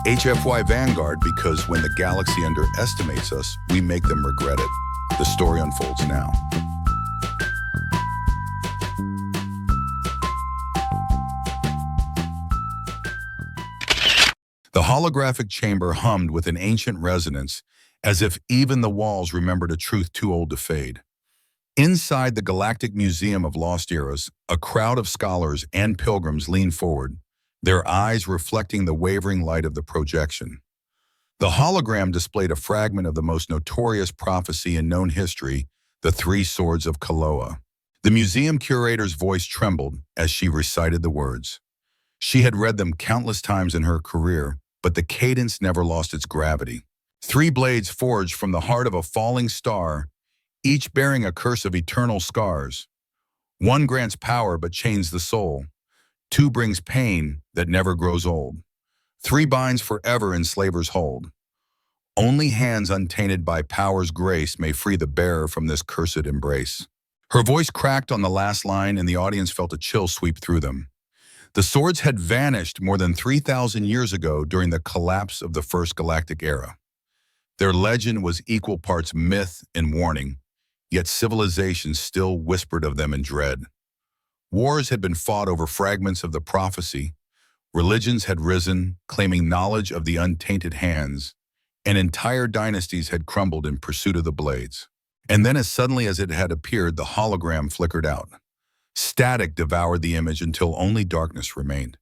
HFY Vanguard, because when the galaxy underestimates us, we make them regret it. The story unfolds now. The holographic chamber hummed with an ancient resonance, as if even the walls remembered a truth too old to fade. Inside the Galactic Museum of Lost Eras, a crowd of scholars and pilgrims leaned forward, their eyes reflecting the wavering light of the projection. The hologram displayed a fragment of the most notorious prophecy in known history, the Three Swords of Kaloa. The museum curator's voice trembled as she recited the words. She had read them countless times in her career, but the cadence never lost its gravity. Three blades forged from the heart of a falling star, each bearing a curse of eternal scars. One grants power but chains the soul. Two brings pain that never grows old. Three binds forever enslavers' hold. Only hands untainted by power's grace may free the bearer from this cursed embrace. Her voice cracked on the last line, and the audience felt a chill sweep through them. The swords had vanished more than 3,000 years ago during the collapse of the First Galactic Era. Their legend was equal parts myth and warning, yet civilization still whispered of them in dread. Wars had been fought over fragments of the prophecy. Religions had risen, claiming knowledge of the untainted hands, and entire dynasties had crumbled in pursuit of the blades. And then, as suddenly as it had appeared, the hologram flickered out. Static devoured the image until only darkness remained.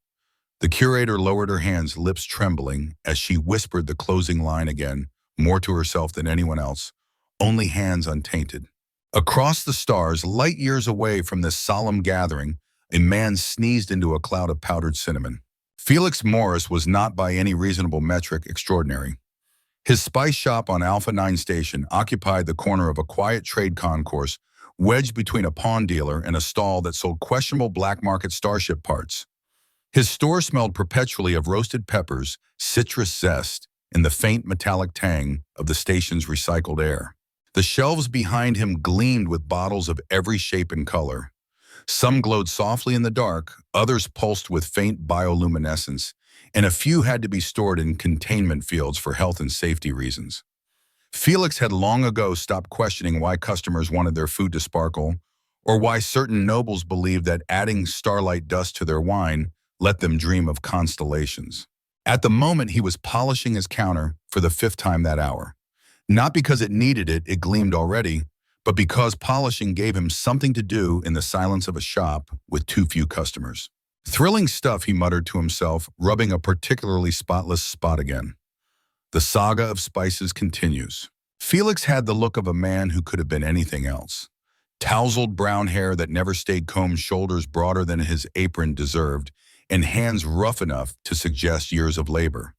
The curator lowered her hands, lips trembling, as she whispered the closing line again, more to herself than anyone else, only hands untainted. Across the stars, light years away from this solemn gathering, a man sneezed into a cloud of powdered cinnamon. Felix Morris was not by any reasonable metric extraordinary. His spice shop on Alpha 9 Station occupied the corner of a quiet trade concourse, wedged between a pawn dealer and a stall that sold questionable black market starship parts. His store smelled perpetually of roasted peppers, citrus zest, and the faint metallic tang of the station's recycled air. The shelves behind him gleamed with bottles of every shape and color. Some glowed softly in the dark, others pulsed with faint bioluminescence, and a few had to be stored in containment fields for health and safety reasons. Felix had long ago stopped questioning why customers wanted their food to sparkle, or why certain nobles believed that adding starlight dust to their wine let them dream of constellations. At the moment, he was polishing his counter for the 5th time that hour. Not because it needed it, it gleamed already, but because polishing gave him something to do in the silence of a shop with too few customers. Thrilling stuff, he muttered to himself, rubbing a particularly spotless spot again. The saga of spices continues. Felix had the look of a man who could have been anything else. Tousled brown hair that never stayed combed, shoulders broader than his apron deserved, and hands rough enough to suggest years of labor.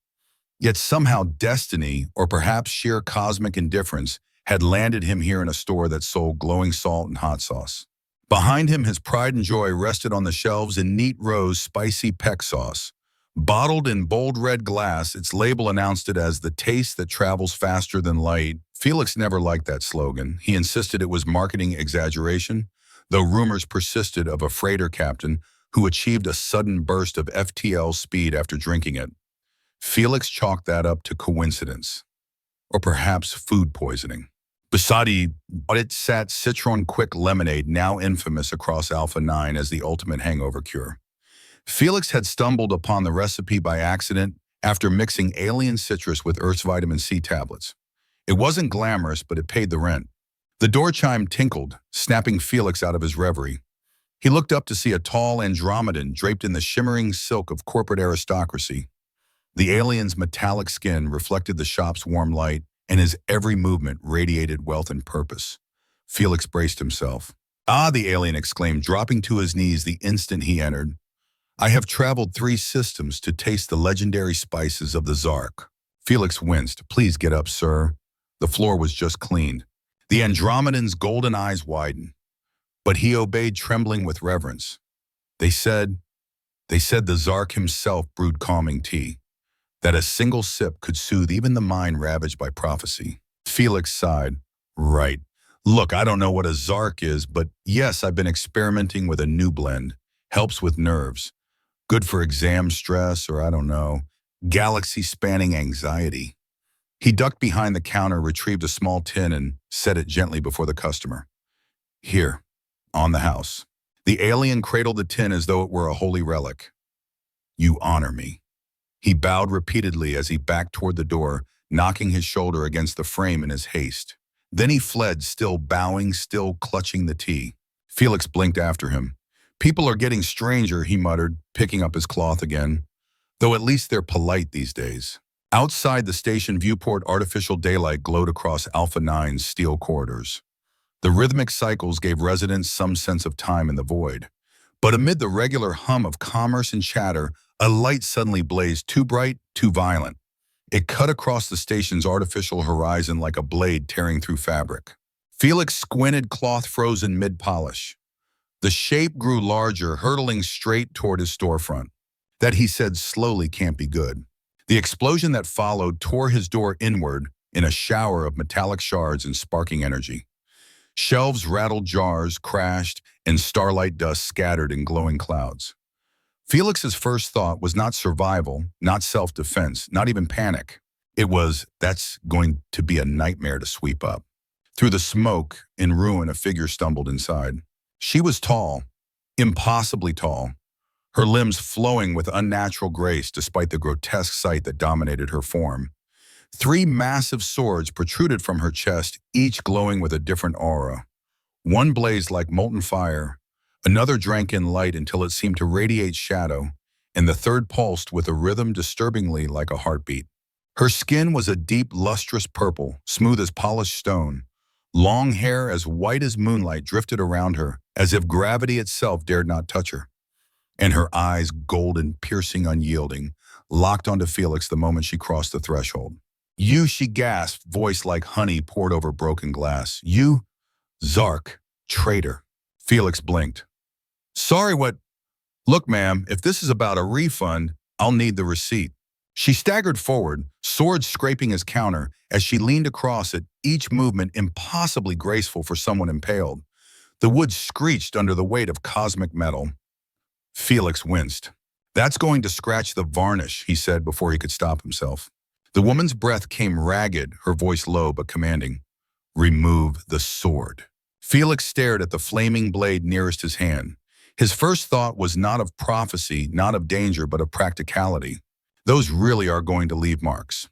Yet somehow destiny, or perhaps sheer cosmic indifference, had landed him here in a store that sold glowing salt and hot sauce. Behind him, his pride and joy rested on the shelves in neat rows spicy peck sauce. Bottled in bold red glass, its label announced it as the taste that travels faster than light. Felix never liked that slogan. He insisted it was marketing exaggeration, though rumors persisted of a freighter captain who achieved a sudden burst of FTL speed after drinking it. Felix chalked that up to coincidence, or perhaps food poisoning. Beside it sat Citron Quick Lemonade, now infamous across Alpha 9 as the ultimate hangover cure. Felix had stumbled upon the recipe by accident after mixing alien citrus with Earth's vitamin C tablets. It wasn't glamorous, but it paid the rent. The door chime tinkled, snapping Felix out of his reverie. He looked up to see a tall Andromedan draped in the shimmering silk of corporate aristocracy. The alien's metallic skin reflected the shop's warm light, and his every movement radiated wealth and purpose. Felix braced himself. "Ah," the alien exclaimed, dropping to his knees the instant he entered. "I have traveled 3 systems to taste the legendary spices of the Zark." Felix winced. "Please get up, sir." The floor was just cleaned. The Andromedan's golden eyes widened, but he obeyed, trembling with reverence. They said the Zark himself brewed calming tea, that a single sip could soothe even the mind ravaged by prophecy. Felix sighed. "Right. Look, I don't know what a Zark is, but yes, I've been experimenting with a new blend. Helps with nerves. Good for exam stress, or I don't know. galaxy-spanning anxiety. He ducked behind the counter, retrieved a small tin, and set it gently before the customer. Here, on the house. The alien cradled the tin as though it were a holy relic. You honor me. He bowed repeatedly as he backed toward the door, knocking his shoulder against the frame in his haste. Then he fled, still bowing, still clutching the tea. Felix blinked after him. People are getting stranger, he muttered, picking up his cloth again. Though at least they're polite these days. Outside the station viewport, artificial daylight glowed across Alpha 9's steel corridors. The rhythmic cycles gave residents some sense of time in the void. But amid the regular hum of commerce and chatter, a light suddenly blazed, too bright, too violent. It cut across the station's artificial horizon like a blade tearing through fabric. Felix squinted, cloth frozen mid-polish. The shape grew larger, hurtling straight toward his storefront. That, he said slowly, can't be good. The explosion that followed tore his door inward in a shower of metallic shards and sparking energy. Shelves rattled, jars crashed, and starlight dust scattered in glowing clouds. Felix's first thought was not survival, not self-defense, not even panic. It was, that's going to be a nightmare to sweep up. Through the smoke, in ruin, a figure stumbled inside. She was tall, impossibly tall, her limbs flowing with unnatural grace despite the grotesque sight that dominated her form. 3 massive swords protruded from her chest, each glowing with a different aura. One blazed like molten fire, another drank in light until it seemed to radiate shadow, and the third pulsed with a rhythm disturbingly like a heartbeat. Her skin was a deep, lustrous purple, smooth as polished stone. Long hair as white as moonlight drifted around her, as if gravity itself dared not touch her. And her eyes, golden, piercing, unyielding, locked onto Felix the moment she crossed the threshold. You, she gasped, voice like honey poured over broken glass. You, Zark, traitor. Felix blinked. Sorry, what? Look, ma'am, if this is about a refund, I'll need the receipt. She staggered forward, sword scraping his counter, as she leaned across it, each movement impossibly graceful for someone impaled. The wood screeched under the weight of cosmic metal. Felix winced. That's going to scratch the varnish, he said before he could stop himself. The woman's breath came ragged, her voice low but commanding. Remove the sword. Felix stared at the flaming blade nearest his hand. His first thought was not of prophecy, not of danger, but of practicality. Those really are going to leave marks.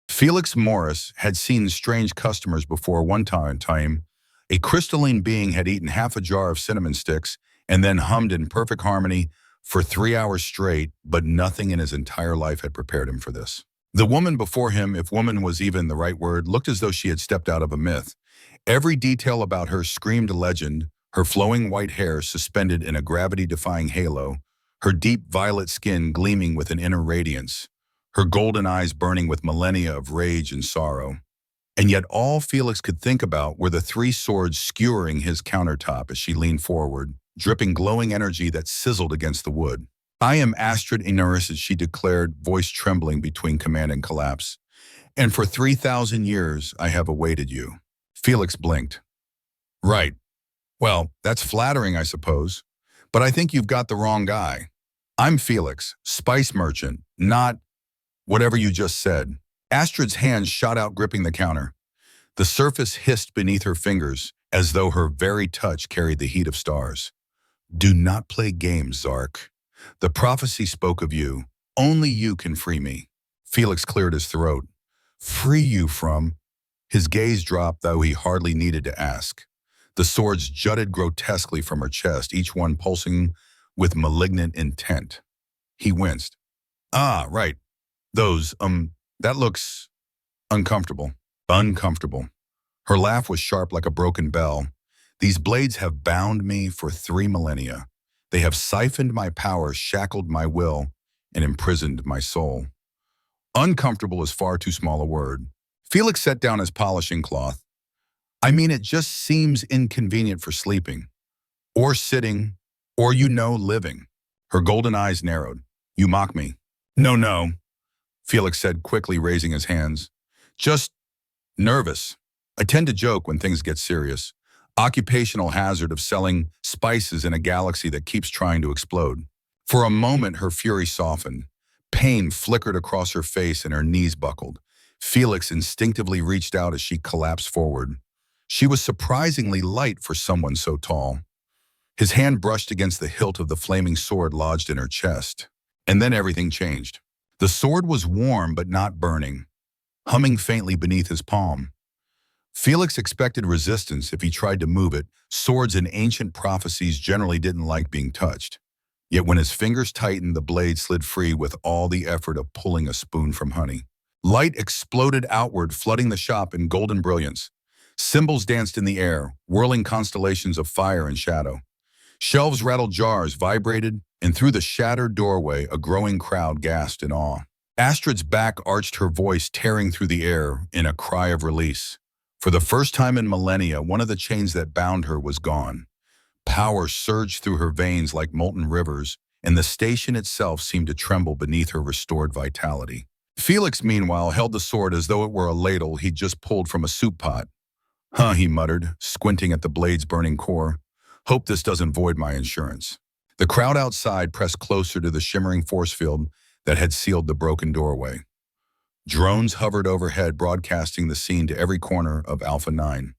Felix Morris had seen strange customers before. One time, a crystalline being had eaten half a jar of cinnamon sticks and then hummed in perfect harmony for 3 hours straight, but nothing in his entire life had prepared him for this. The woman before him, if woman was even the right word, looked as though she had stepped out of a myth. Every detail about her screamed legend, her flowing white hair suspended in a gravity-defying halo, her deep violet skin gleaming with an inner radiance, her golden eyes burning with millennia of rage and sorrow. And yet all Felix could think about were the 3 swords skewering his countertop as she leaned forward, dripping glowing energy that sizzled against the wood. I am Astrid, she declared, voice trembling between command and collapse. And for 3,000 years I have awaited you. Felix blinked. Right. Well, that's flattering, I suppose. But I think you've got the wrong guy. I'm Felix, spice merchant, not whatever you just said. Astrid's hands shot out, gripping the counter. The surface hissed beneath her fingers, as though her very touch carried the heat of stars. Do not play games, Zark. The prophecy spoke of you. Only you can free me. Felix cleared his throat. Free you from? His gaze dropped, though he hardly needed to ask. The swords jutted grotesquely from her chest, each one pulsing with malignant intent. He winced. Ah, right. Those, that looks uncomfortable. Uncomfortable. Her laugh was sharp like a broken bell. These blades have bound me for 3 millennia. They have siphoned my power, shackled my will, and imprisoned my soul. Uncomfortable is far too small a word. Felix set down his polishing cloth. I mean, it just seems inconvenient for sleeping, or sitting, or living. Her golden eyes narrowed. You mock me. No, Felix said quickly, raising his hands. Just nervous. I tend to joke when things get serious. Occupational hazard of selling spices in a galaxy that keeps trying to explode. For a moment, her fury softened. Pain flickered across her face and her knees buckled. Felix instinctively reached out as she collapsed forward. She was surprisingly light for someone so tall. His hand brushed against the hilt of the flaming sword lodged in her chest. And then everything changed. The sword was warm but not burning, humming faintly beneath his palm. Felix expected resistance if he tried to move it. Swords in ancient prophecies generally didn't like being touched. Yet when his fingers tightened, the blade slid free with all the effort of pulling a spoon from honey. Light exploded outward, flooding the shop in golden brilliance. Symbols danced in the air, whirling constellations of fire and shadow. Shelves rattled, jars vibrated, and through the shattered doorway, a growing crowd gasped in awe. Astrid's back arched, her voice tearing through the air in a cry of release. For the first time in millennia, one of the chains that bound her was gone. Power surged through her veins like molten rivers, and the station itself seemed to tremble beneath her restored vitality. Felix, meanwhile, held the sword as though it were a ladle he'd just pulled from a soup pot. "Huh," he muttered, squinting at the blade's burning core. "Hope this doesn't void my insurance." The crowd outside pressed closer to the shimmering force field that had sealed the broken doorway. Drones hovered overhead, broadcasting the scene to every corner of Alpha 9.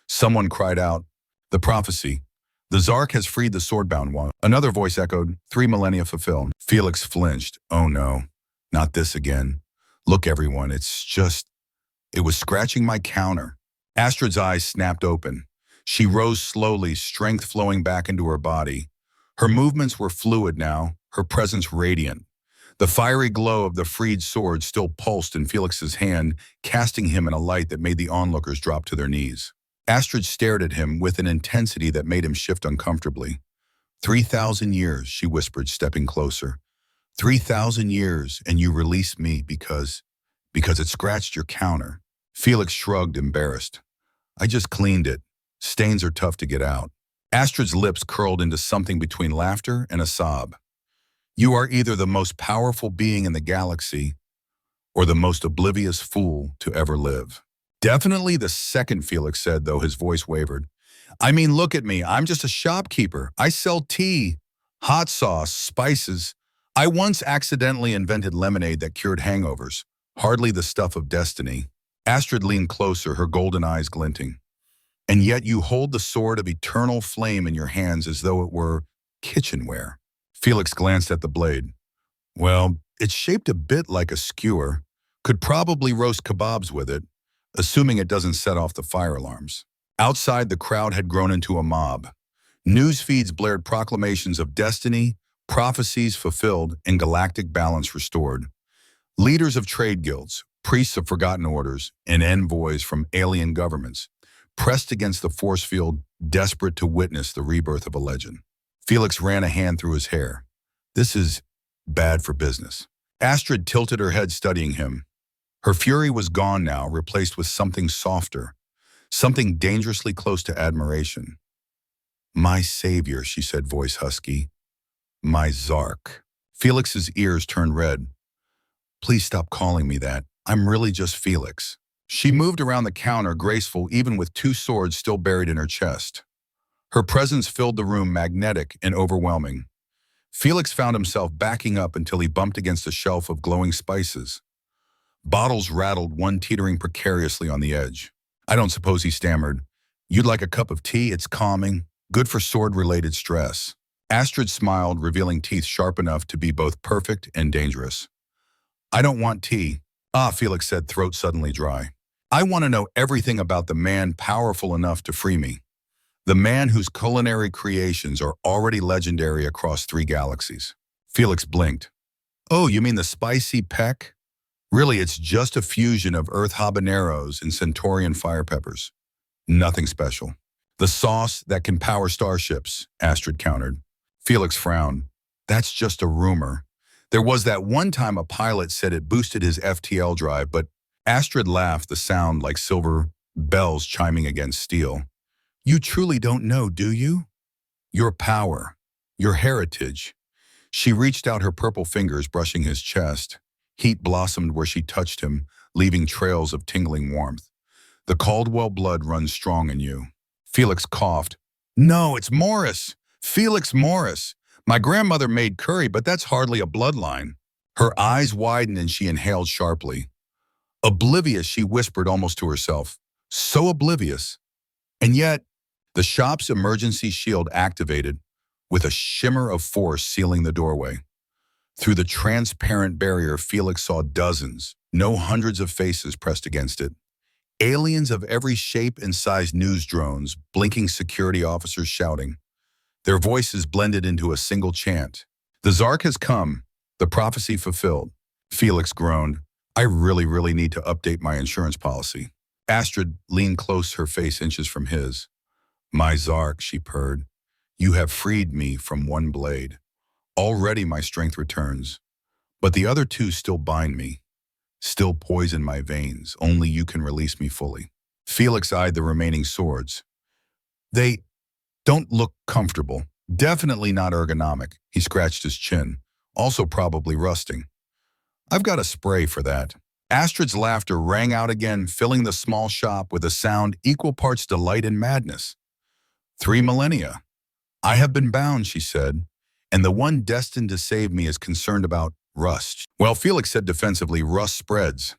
Someone cried out, "The prophecy. The Zark has freed the swordbound one." Another voice echoed, "3 millennia fulfilled." Felix flinched. "Oh no, not this again. Look, everyone, it was scratching my counter." Astrid's eyes snapped open. She rose slowly, strength flowing back into her body. Her movements were fluid now, her presence radiant. The fiery glow of the freed sword still pulsed in Felix's hand, casting him in a light that made the onlookers drop to their knees. Astrid stared at him with an intensity that made him shift uncomfortably. 3,000 years, she whispered, stepping closer. 3,000 years, and you release me because it scratched your counter. Felix shrugged, embarrassed. "I just cleaned it. Stains are tough to get out." Astrid's lips curled into something between laughter and a sob. "You are either the most powerful being in the galaxy or the most oblivious fool to ever live." "Definitely the second," Felix said, though his voice wavered. "I mean, look at me. I'm just a shopkeeper. I sell tea, hot sauce, spices. I once accidentally invented lemonade that cured hangovers. Hardly the stuff of destiny." Astrid leaned closer, her golden eyes glinting. "And yet you hold the sword of eternal flame in your hands as though it were kitchenware." Felix glanced at the blade. "Well, it's shaped a bit like a skewer. Could probably roast kebabs with it, assuming it doesn't set off the fire alarms." Outside, the crowd had grown into a mob. News feeds blared proclamations of destiny, prophecies fulfilled, and galactic balance restored. Leaders of trade guilds, priests of forgotten orders, and envoys from alien governments pressed against the force field, desperate to witness the rebirth of a legend. Felix ran a hand through his hair. "This is bad for business." Astrid tilted her head, studying him. Her fury was gone now, replaced with something softer, something dangerously close to admiration. "My savior," she said, voice husky. "My Zark." Felix's ears turned red. "Please stop calling me that. I'm really just Felix." She moved around the counter, graceful even with 2 swords still buried in her chest. Her presence filled the room, magnetic and overwhelming. Felix found himself backing up until he bumped against a shelf of glowing spices. Bottles rattled, one teetering precariously on the edge. "I don't suppose," he stammered. "You'd like a cup of tea? It's calming, good for sword-related stress." Astrid smiled, revealing teeth sharp enough to be both perfect and dangerous. "I don't want tea." "Ah," Felix said, throat suddenly dry. "I want to know everything about the man powerful enough to free me. The man whose culinary creations are already legendary across 3 galaxies." Felix blinked. "Oh, you mean the spicy peck? Really, it's just a fusion of Earth habaneros and Centaurian fire peppers. Nothing special." "The sauce that can power starships," Astrid countered. Felix frowned. "That's just a rumor. There was that one time a pilot said it boosted his FTL drive, but..." Astrid laughed, the sound like silver bells chiming against steel. "You truly don't know, do you? Your power, your heritage." She reached out her purple fingers, brushing his chest. Heat blossomed where she touched him, leaving trails of tingling warmth. "The Caldwell blood runs strong in you." Felix coughed. "No, it's Morris. Felix Morris. My grandmother made curry, but that's hardly a bloodline." Her eyes widened and she inhaled sharply. Oblivious, she whispered almost to herself. So oblivious. And yet, the shop's emergency shield activated, with a shimmer of force sealing the doorway. Through the transparent barrier, Felix saw dozens, no hundreds of faces pressed against it. Aliens of every shape and size, news drones, blinking security officers shouting. Their voices blended into a single chant. The Zark has come, the prophecy fulfilled. Felix groaned. I really need to update my insurance policy. Astrid leaned close, her face inches from his. My Zark, she purred. You have freed me from one blade. Already my strength returns. But the other two still bind me. Still poison my veins. Only you can release me fully. Felix eyed the remaining swords. They don't look comfortable. Definitely not ergonomic. He scratched his chin. Also probably rusting. I've got a spray for that. Astrid's laughter rang out again, filling the small shop with a sound equal parts delight and madness. 3 millennia. I have been bound, she said, and the one destined to save me is concerned about rust. Well, Felix said defensively, rust spreads.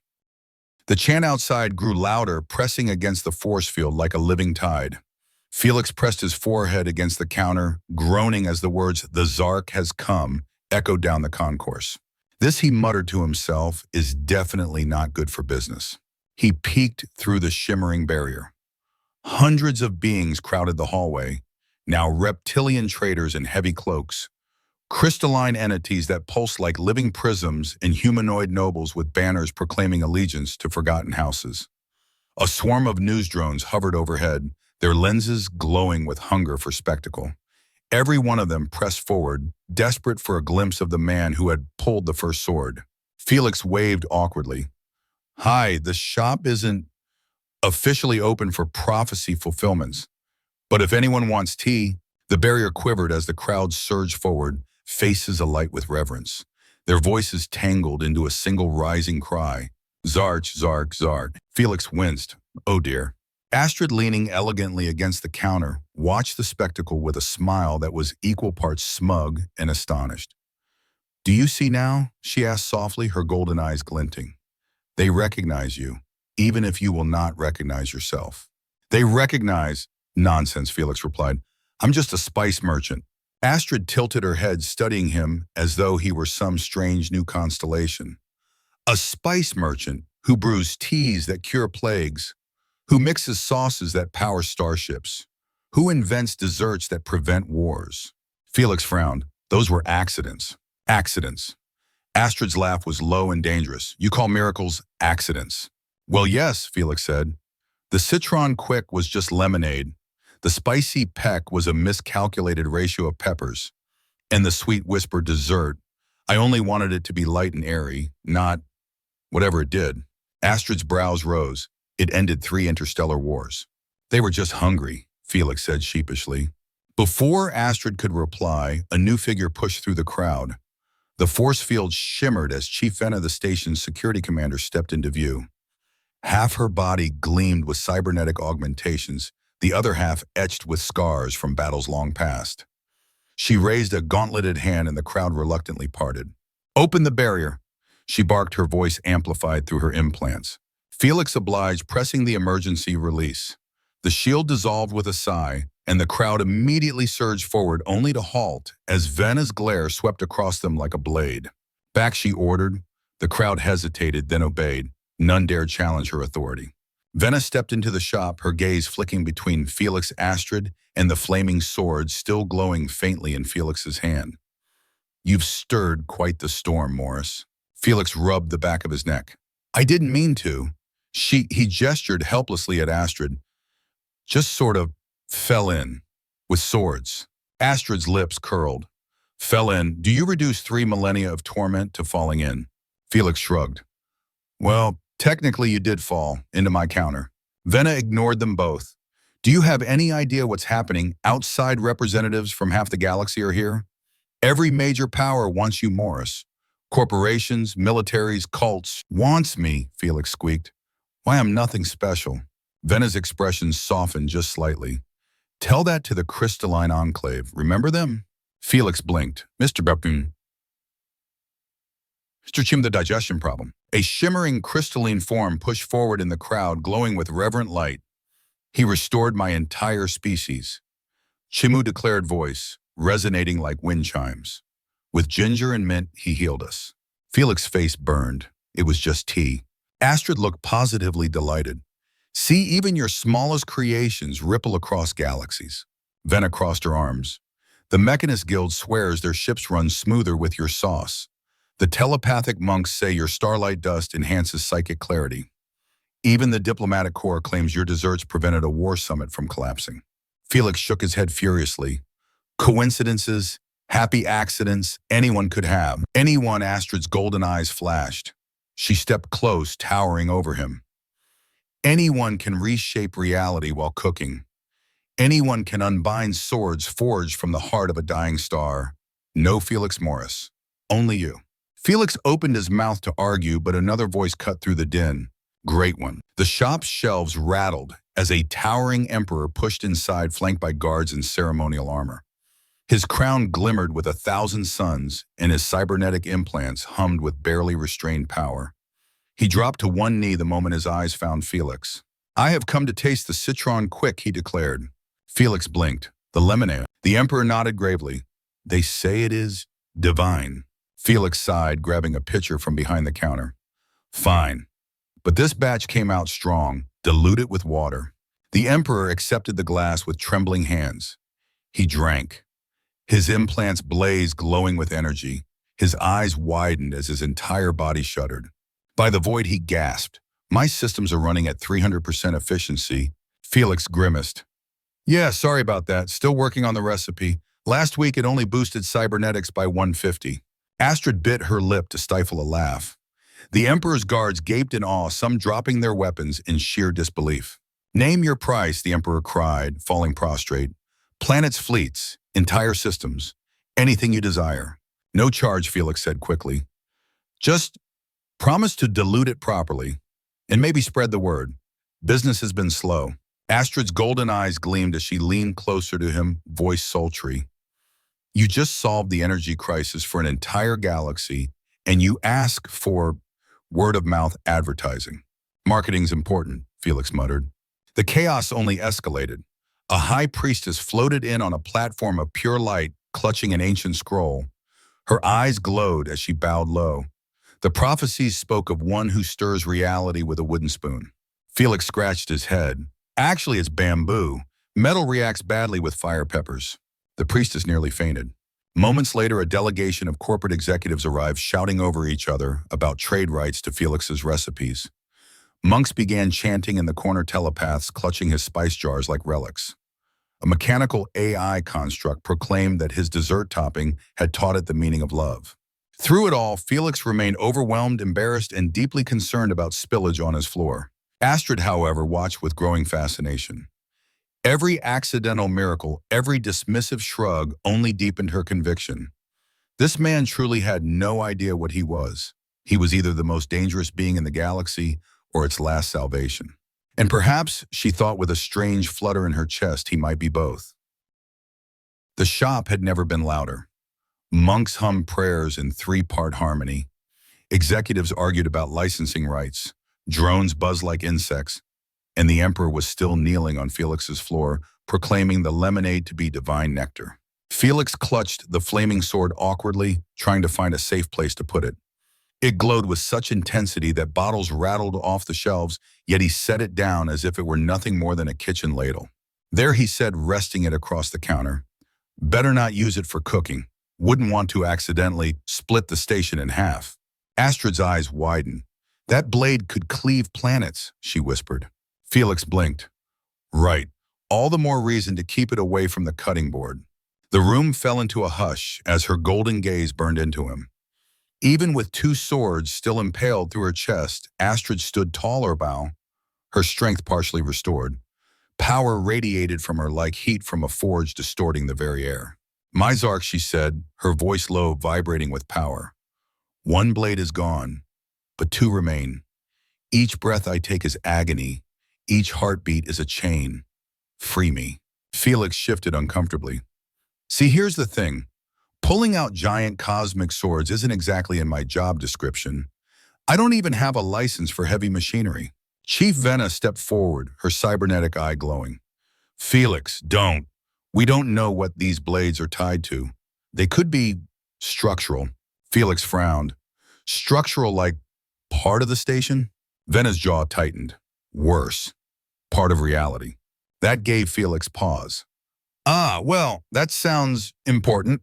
The chant outside grew louder, pressing against the force field like a living tide. Felix pressed his forehead against the counter, groaning as the words, the Zark has come, echoed down the concourse. This, he muttered to himself, is definitely not good for business. He peeked through the shimmering barrier. Hundreds of beings crowded the hallway, now reptilian traders in heavy cloaks, crystalline entities that pulsed like living prisms, and humanoid nobles with banners proclaiming allegiance to forgotten houses. A swarm of news drones hovered overhead, their lenses glowing with hunger for spectacle. Every one of them pressed forward, desperate for a glimpse of the man who had pulled the first sword. Felix waved awkwardly. Hi, the shop isn't officially open for prophecy fulfillments, but if anyone wants tea. The barrier quivered as the crowd surged forward, faces alight with reverence. Their voices tangled into a single rising cry. Zark, Zark, Zark. Felix winced. Oh dear. Astrid, leaning elegantly against the counter, watched the spectacle with a smile that was equal parts smug and astonished. Do you see now? She asked softly, her golden eyes glinting. They recognize you, even if you will not recognize yourself. They recognize. Nonsense, Felix replied. I'm just a spice merchant. Astrid tilted her head, studying him as though he were some strange new constellation. A spice merchant who brews teas that cure plagues, who mixes sauces that power starships, who invents desserts that prevent wars. Felix frowned. Those were accidents. Accidents. Astrid's laugh was low and dangerous. You call miracles accidents? Well, yes, Felix said. The citron quick was just lemonade. The spicy peck was a miscalculated ratio of peppers. And the sweet whisper dessert, I only wanted it to be light and airy, not whatever it did. Astrid's brows rose. It ended 3 interstellar wars. They were just hungry, Felix said sheepishly. Before Astrid could reply, a new figure pushed through the crowd. The force field shimmered as Chief Venna, the station's security commander, stepped into view. Half her body gleamed with cybernetic augmentations, the other half etched with scars from battles long past. She raised a gauntleted hand and the crowd reluctantly parted. Open the barrier, she barked, her voice amplified through her implants. Felix obliged, pressing the emergency release. The shield dissolved with a sigh, and the crowd immediately surged forward, only to halt as Venna's glare swept across them like a blade. Back, she ordered. The crowd hesitated, then obeyed. None dared challenge her authority. Venna stepped into the shop, her gaze flicking between Felix, Astrid, and the flaming sword still glowing faintly in Felix's hand. You've stirred quite the storm, Morris. Felix rubbed the back of his neck. I didn't mean to. He gestured helplessly at Astrid. Just sort of fell in. With swords. Astrid's lips curled. Fell in. Do you reduce 3 millennia of torment to falling in? Felix shrugged. Well, technically you did fall into my counter. Venna ignored them both. Do you have any idea what's happening? Outside representatives from half the galaxy are here. Every major power wants you, Morris. Corporations, militaries, cults. Wants me, Felix squeaked. Why, I'm nothing special. Venna's expression softened just slightly. Tell that to the crystalline enclave. Remember them? Felix blinked. Mr. Bapun. Chim the digestion problem. A shimmering crystalline form pushed forward in the crowd, glowing with reverent light. He restored my entire species. Chimu declared voice, resonating like wind chimes. With ginger and mint, he healed us. Felix's face burned. It was just tea. Astrid looked positively delighted. See, even your smallest creations ripple across galaxies. Venna crossed her arms. The Mechanist Guild swears their ships run smoother with your sauce. The telepathic monks say your starlight dust enhances psychic clarity. Even the diplomatic corps claims your desserts prevented a war summit from collapsing. Felix shook his head furiously. Coincidences, happy accidents, anyone could have. Anyone. Astrid's golden eyes flashed. She stepped close, towering over him. Anyone can reshape reality while cooking. Anyone can unbind swords forged from the heart of a dying star. No Felix Morris. Only you. Felix opened his mouth to argue, but another voice cut through the din. Great one. The shop's shelves rattled as a towering emperor pushed inside, flanked by guards in ceremonial armor. His crown glimmered with 1,000 suns, and his cybernetic implants hummed with barely restrained power. He dropped to one knee the moment his eyes found Felix. I have come to taste the citron quick, he declared. Felix blinked. The lemonade. The emperor nodded gravely. They say it is divine. Felix sighed, grabbing a pitcher from behind the counter. Fine. But this batch came out strong, diluted with water. The emperor accepted the glass with trembling hands. He drank. His implants blazed, glowing with energy. His eyes widened as his entire body shuddered. By the void, he gasped. My systems are running at 300% efficiency. Felix grimaced. Yeah, sorry about that. Still working on the recipe. Last week, it only boosted cybernetics by 150. Astrid bit her lip to stifle a laugh. The Emperor's guards gaped in awe, some dropping their weapons in sheer disbelief. Name your price, the Emperor cried, falling prostrate. Planets, fleets, entire systems, anything you desire. No charge, Felix said quickly. Just promise to dilute it properly, and maybe spread the word. Business has been slow. Astrid's golden eyes gleamed as she leaned closer to him, voice sultry. You just solved the energy crisis for an entire galaxy, and you ask for word-of-mouth advertising. Marketing's important, Felix muttered. The chaos only escalated. A high priestess floated in on a platform of pure light, clutching an ancient scroll. Her eyes glowed as she bowed low. The prophecies spoke of one who stirs reality with a wooden spoon. Felix scratched his head. Actually, it's bamboo. Metal reacts badly with fire peppers. The priestess nearly fainted. Moments later, a delegation of corporate executives arrived, shouting over each other about trade rights to Felix's recipes. Monks began chanting in the corner, telepaths clutching his spice jars like relics. A mechanical AI construct proclaimed that his dessert topping had taught it the meaning of love. Through it all, Felix remained overwhelmed, embarrassed, and deeply concerned about spillage on his floor. Astrid, however, watched with growing fascination. Every accidental miracle, every dismissive shrug only deepened her conviction. This man truly had no idea what he was. He was either the most dangerous being in the galaxy or its last salvation. And perhaps, she thought with a strange flutter in her chest, he might be both. The shop had never been louder. Monks hummed prayers in three-part harmony. Executives argued about licensing rights. Drones buzzed like insects. And the Emperor was still kneeling on Felix's floor, proclaiming the lemonade to be divine nectar. Felix clutched the flaming sword awkwardly, trying to find a safe place to put it. It glowed with such intensity that bottles rattled off the shelves, yet he set it down as if it were nothing more than a kitchen ladle. There he said, resting it across the counter. Better not use it for cooking. Wouldn't want to accidentally split the station in half. Astrid's eyes widened. That blade could cleave planets, she whispered. Felix blinked. Right. All the more reason to keep it away from the cutting board. The room fell into a hush as her golden gaze burned into him. Even with two swords still impaled through her chest, Astrid stood taller bow, her strength partially restored. Power radiated from her like heat from a forge, distorting the very air. My Zark, she said, her voice low, vibrating with power. One blade is gone, but two remain. Each breath I take is agony. Each heartbeat is a chain. Free me. Felix shifted uncomfortably. See, here's the thing. Pulling out giant cosmic swords isn't exactly in my job description. I don't even have a license for heavy machinery. Chief Venna stepped forward, her cybernetic eye glowing. Felix, don't. We don't know what these blades are tied to. They could be structural. Felix frowned. Structural like part of the station? Venna's jaw tightened. Worse. Part of reality. That gave Felix pause. Ah, well, that sounds important.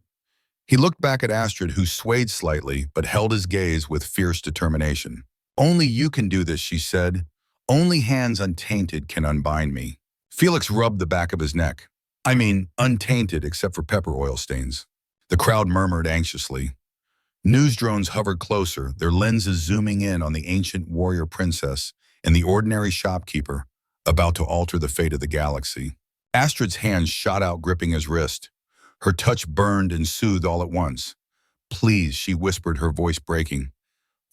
He looked back at Astrid, who swayed slightly but held his gaze with fierce determination. Only you can do this, she said. Only hands untainted can unbind me. Felix rubbed the back of his neck. I mean, untainted except for pepper oil stains. The crowd murmured anxiously. News drones hovered closer, their lenses zooming in on the ancient warrior princess and the ordinary shopkeeper, about to alter the fate of the galaxy. Astrid's hand shot out, gripping his wrist. Her touch burned and soothed all at once. Please, she whispered, her voice breaking.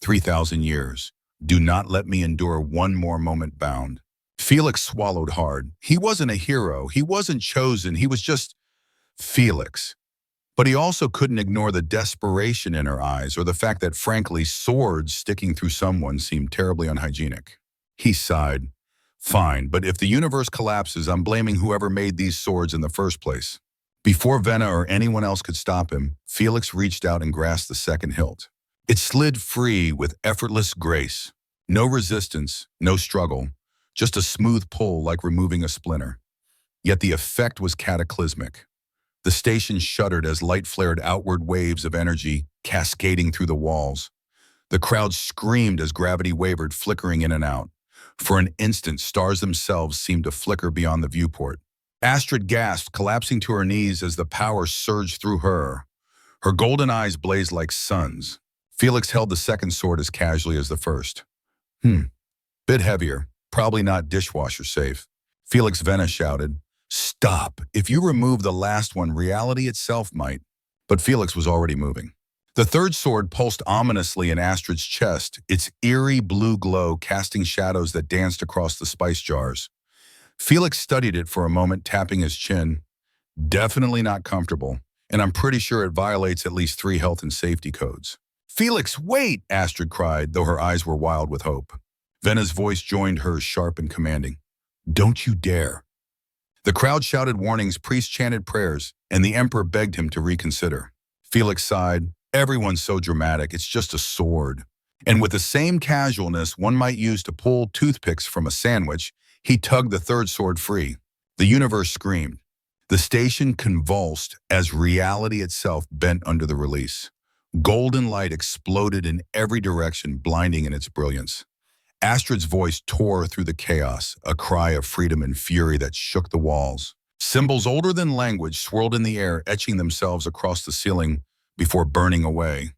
3,000 years. Do not let me endure one more moment bound. Felix swallowed hard. He wasn't a hero. He wasn't chosen. He was just Felix. But he also couldn't ignore the desperation in her eyes or the fact that, frankly, swords sticking through someone seemed terribly unhygienic. He sighed. Fine, but if the universe collapses, I'm blaming whoever made these swords in the first place. Before Venna or anyone else could stop him, Felix reached out and grasped the second hilt. It slid free with effortless grace. No resistance, no struggle, just a smooth pull like removing a splinter. Yet the effect was cataclysmic. The station shuddered as light flared outward, waves of energy cascading through the walls. The crowd screamed as gravity wavered, flickering in and out. For an instant, stars themselves seemed to flicker beyond the viewport. Astrid gasped, collapsing to her knees as the power surged through her. Her golden eyes blazed like suns. Felix held the second sword as casually as the first. Bit heavier, probably not dishwasher safe. Felix Venna shouted, Stop! If you remove the last one, reality itself might. But Felix was already moving. The third sword pulsed ominously in Astrid's chest, its eerie blue glow casting shadows that danced across the spice jars. Felix studied it for a moment, tapping his chin. Definitely not comfortable, and I'm pretty sure it violates at least 3 health and safety codes. Felix, wait! Astrid cried, though her eyes were wild with hope. Venna's voice joined hers, sharp and commanding. Don't you dare. The crowd shouted warnings, priests chanted prayers, and the emperor begged him to reconsider. Felix sighed. Everyone's so dramatic, it's just a sword. And with the same casualness one might use to pull toothpicks from a sandwich, he tugged the third sword free. The universe screamed. The station convulsed as reality itself bent under the release. Golden light exploded in every direction, blinding in its brilliance. Astrid's voice tore through the chaos, a cry of freedom and fury that shook the walls. Symbols older than language swirled in the air, etching themselves across the ceiling before burning away.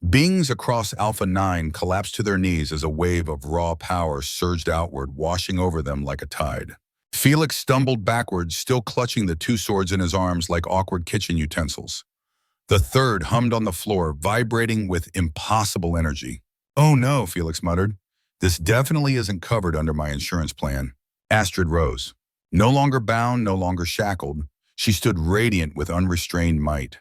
Beings across Alpha 9 collapsed to their knees as a wave of raw power surged outward, washing over them like a tide. Felix stumbled backwards, still clutching the 2 swords in his arms like awkward kitchen utensils. The third hummed on the floor, vibrating with impossible energy. Oh no, Felix muttered. This definitely isn't covered under my insurance plan. Astrid rose. No longer bound, no longer shackled, she stood radiant with unrestrained might.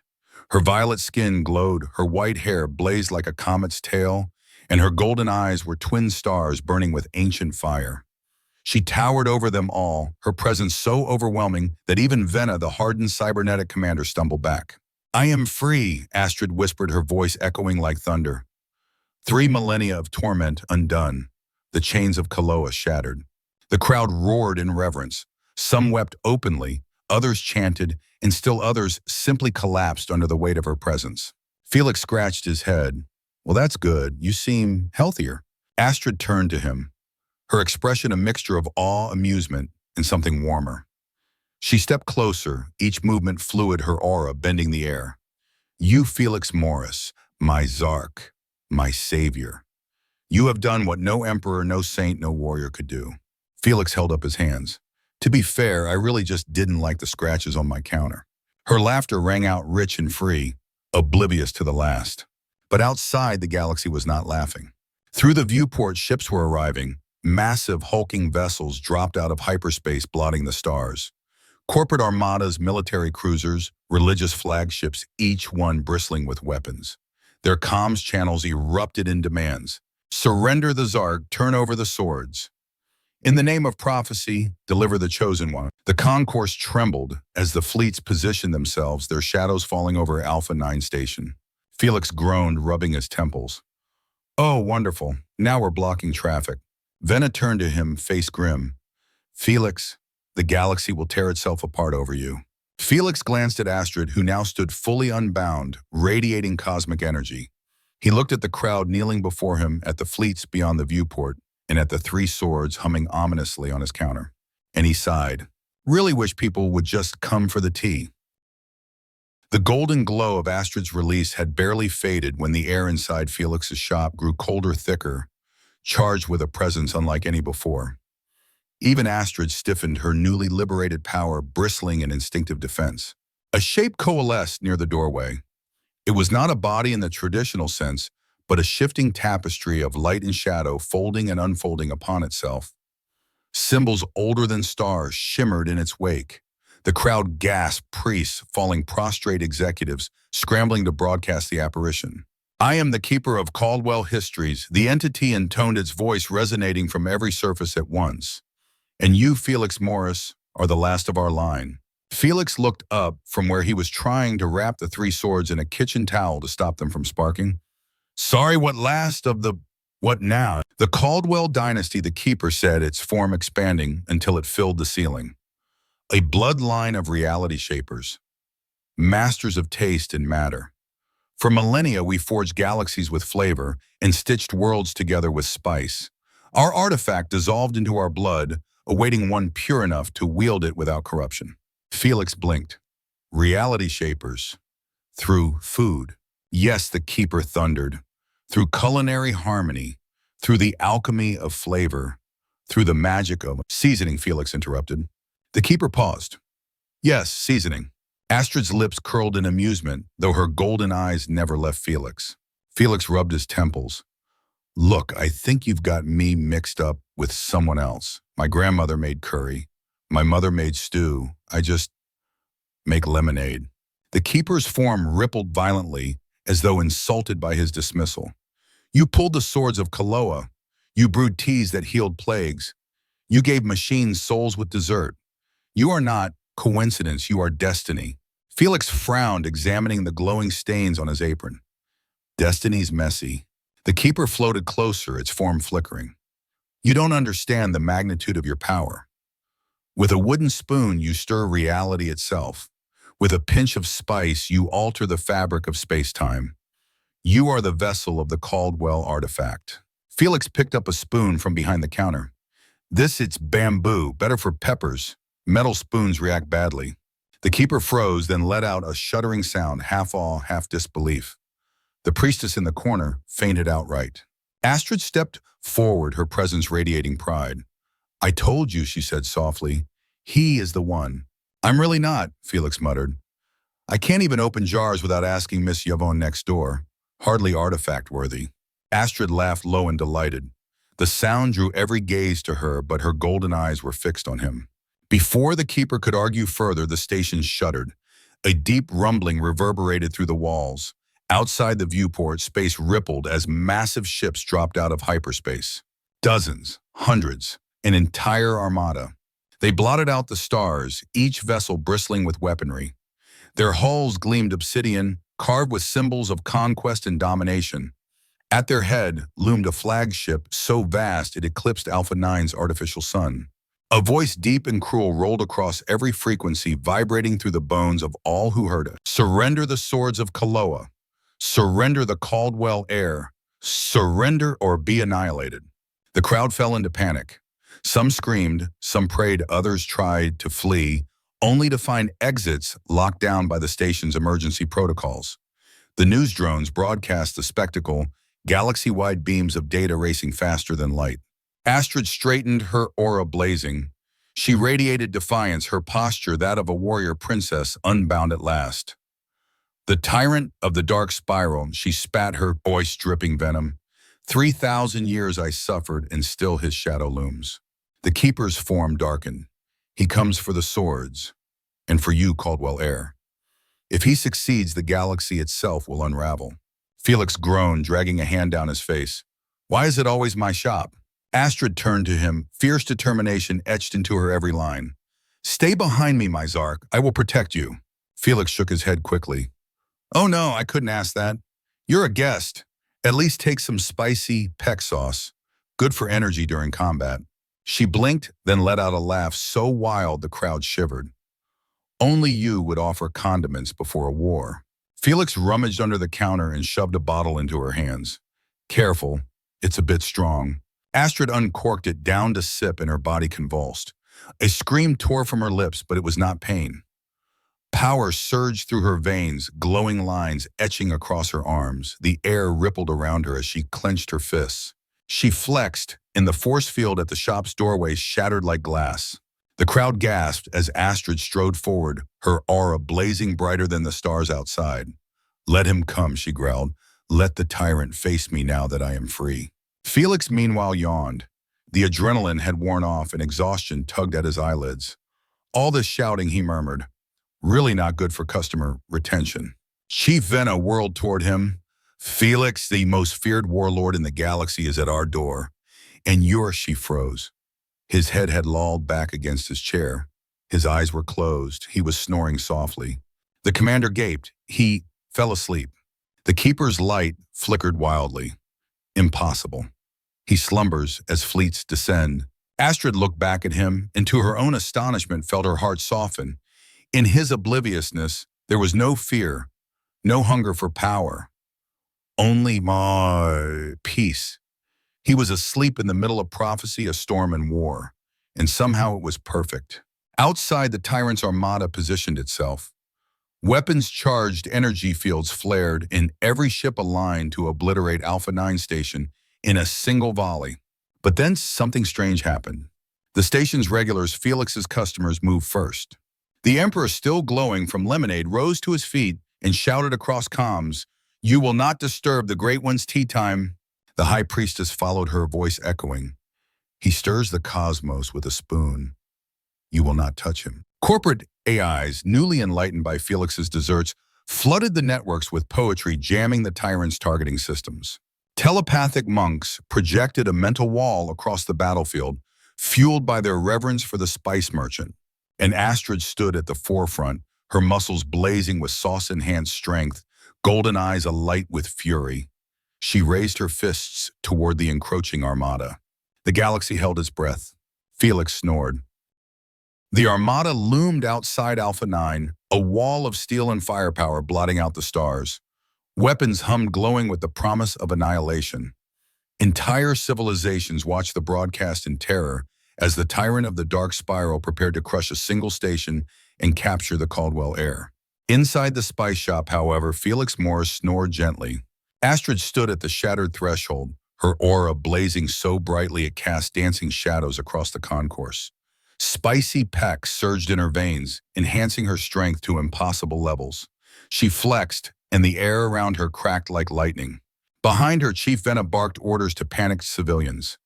Her violet skin glowed, her white hair blazed like a comet's tail, and her golden eyes were twin stars burning with ancient fire. She towered over them all, her presence so overwhelming that even Venna, the hardened cybernetic commander, stumbled back. I am free, Astrid whispered, her voice echoing like thunder. 3 millennia of torment undone, the chains of Kaloa shattered. The crowd roared in reverence. Some wept openly, others chanted, and still others simply collapsed under the weight of her presence. Felix scratched his head. Well, that's good. You seem healthier. Astrid turned to him, her expression a mixture of awe, amusement, and something warmer. She stepped closer, each movement fluid, her aura bending the air. You, Felix Morris, my Zark, my savior. You have done what no emperor, no saint, no warrior could do. Felix held up his hands. To be fair, I really just didn't like the scratches on my counter. Her laughter rang out rich and free, oblivious to the last. But outside, the galaxy was not laughing. Through the viewport, ships were arriving. Massive, hulking vessels dropped out of hyperspace, blotting the stars. Corporate armadas, military cruisers, religious flagships, each one bristling with weapons. Their comms channels erupted in demands. Surrender the Zarg, turn over the swords. In the name of prophecy, deliver the chosen one. The concourse trembled as the fleets positioned themselves, their shadows falling over Alpha 9 station. Felix groaned, rubbing his temples. Oh, wonderful. Now we're blocking traffic. Venna turned to him, face grim. Felix, the galaxy will tear itself apart over you. Felix glanced at Astrid, who now stood fully unbound, radiating cosmic energy. He looked at the crowd kneeling before him, at the fleets beyond the viewport, and at the three swords humming ominously on his counter. And he sighed. Really wish people would just come for the tea. The golden glow of Astrid's release had barely faded when the air inside Felix's shop grew colder, thicker, charged with a presence unlike any before. Even Astrid stiffened, her newly liberated power bristling in instinctive defense. A shape coalesced near the doorway. It was not a body in the traditional sense, but a shifting tapestry of light and shadow folding and unfolding upon itself. Symbols older than stars shimmered in its wake. The crowd gasped, priests falling prostrate, executives scrambling to broadcast the apparition. I am the keeper of Caldwell histories, the entity intoned, its voice resonating from every surface at once. And you, Felix Morris, are the last of our line. Felix looked up from where he was trying to wrap the three swords in a kitchen towel to stop them from sparking. Sorry, what last of the... what now? The Caldwell dynasty, the keeper said, its form expanding until it filled the ceiling. A bloodline of reality shapers, masters of taste and matter. For millennia, we forged galaxies with flavor and stitched worlds together with spice. Our artifact dissolved into our blood, awaiting one pure enough to wield it without corruption. Felix blinked. Reality shapers. Through food. Yes, the keeper thundered. Through culinary harmony. Through the alchemy of flavor. Through the magic of seasoning, Felix interrupted. The keeper paused. Yes, seasoning. Astrid's lips curled in amusement, though her golden eyes never left Felix. Felix rubbed his temples. Look, I think you've got me mixed up with someone else. My grandmother made curry. My mother made stew. I just make lemonade. The keeper's form rippled violently, as though insulted by his dismissal. You pulled the swords of Kaloa. You brewed teas that healed plagues. You gave machines souls with dessert. You are not coincidence, you are destiny. Felix frowned, examining the glowing stains on his apron. Destiny's messy. The keeper floated closer, its form flickering. You don't understand the magnitude of your power. With a wooden spoon, you stir reality itself. With a pinch of spice, you alter the fabric of space-time. You are the vessel of the Caldwell artifact. Felix picked up a spoon from behind the counter. It's bamboo, better for peppers. Metal spoons react badly. The keeper froze, then let out a shuddering sound, half awe, half disbelief. The priestess in the corner fainted outright. Astrid stepped forward, her presence radiating pride. I told you, she said softly. He is the one. I'm really not, Felix muttered. I can't even open jars without asking Miss Yvonne next door. Hardly artifact-worthy. Astrid laughed low and delighted. The sound drew every gaze to her, but her golden eyes were fixed on him. Before the keeper could argue further, the station shuddered. A deep rumbling reverberated through the walls. Outside the viewport, space rippled as massive ships dropped out of hyperspace. Dozens, hundreds, an entire armada. They blotted out the stars, each vessel bristling with weaponry. Their hulls gleamed obsidian, carved with symbols of conquest and domination. At their head loomed a flagship so vast it eclipsed Alpha 9's artificial sun. A voice deep and cruel rolled across every frequency, vibrating through the bones of all who heard it. Surrender the swords of Kaloa. Surrender the Caldwell heir. Surrender or be annihilated. The crowd fell into panic. Some screamed, some prayed, others tried to flee, only to find exits locked down by the station's emergency protocols. The news drones broadcast the spectacle, galaxy-wide beams of data racing faster than light. Astrid straightened, her aura blazing. She radiated defiance, her posture that of a warrior princess unbound at last. The tyrant of the dark spiral, she spat, her voice dripping venom. 3,000 years I suffered, and still his shadow looms. The keeper's form darkened. He comes for the swords. And for you, Caldwell heir. If he succeeds, the galaxy itself will unravel. Felix groaned, dragging a hand down his face. Why is it always my shop? Astrid turned to him, fierce determination etched into her every line. Stay behind me, my Zark. I will protect you. Felix shook his head quickly. Oh no, I couldn't ask that. You're a guest. At least take some spicy peck sauce. Good for energy during combat. She blinked, then let out a laugh so wild the crowd shivered. Only you would offer condiments before a war. Felix rummaged under the counter and shoved a bottle into her hands. Careful, it's a bit strong. Astrid uncorked it, down to sip, and her body convulsed. A scream tore from her lips, but it was not pain. Power surged through her veins, glowing lines etching across her arms. The air rippled around her as she clenched her fists. She flexed, and the force field at the shop's doorway shattered like glass. The crowd gasped as Astrid strode forward, her aura blazing brighter than the stars outside. Let him come, she growled. Let the tyrant face me now that I am free. Felix meanwhile yawned. The adrenaline had worn off and exhaustion tugged at his eyelids. All this shouting, he murmured. Really not good for customer retention. Chief Venna whirled toward him. Felix, the most feared warlord in the galaxy, is at our door. And she froze. His head had lolled back against his chair. His eyes were closed. He was snoring softly. The commander gaped. He fell asleep. The keeper's light flickered wildly. Impossible. He slumbers as fleets descend. Astrid looked back at him, and to her own astonishment felt her heart soften. In his obliviousness, there was no fear, no hunger for power. Only peace. He was asleep in the middle of prophecy, a storm, and war. And somehow it was perfect. Outside, the Tyrant's Armada positioned itself. Weapons charged, energy fields flared, and every ship aligned to obliterate Alpha 9 Station in a single volley. But then something strange happened. The station's regulars, Felix's customers, moved first. The Emperor, still glowing from lemonade, rose to his feet and shouted across comms, "You will not disturb the Great One's tea time." The High Priestess followed, her voice echoing. "He stirs the cosmos with a spoon. You will not touch him." Corporate AIs, newly enlightened by Felix's desserts, flooded the networks with poetry, jamming the Tyrant's targeting systems. Telepathic monks projected a mental wall across the battlefield, fueled by their reverence for the spice merchant. And Astrid stood at the forefront, her muscles blazing with sauce-enhanced strength, golden eyes alight with fury. She raised her fists toward the encroaching Armada. The galaxy held its breath. Felix snored. The Armada loomed outside Alpha 9, a wall of steel and firepower blotting out the stars. Weapons hummed, glowing with the promise of annihilation. Entire civilizations watched the broadcast in terror as the Tyrant of the Dark Spiral prepared to crush a single station and capture the Caldwell heir. Inside the spice shop, however, Felix Morris snored gently. Astrid stood at the shattered threshold, her aura blazing so brightly it cast dancing shadows across the concourse. Spicy peck surged in her veins, enhancing her strength to impossible levels. She flexed, and the air around her cracked like lightning. Behind her, Chief Venna barked orders to panicked civilians.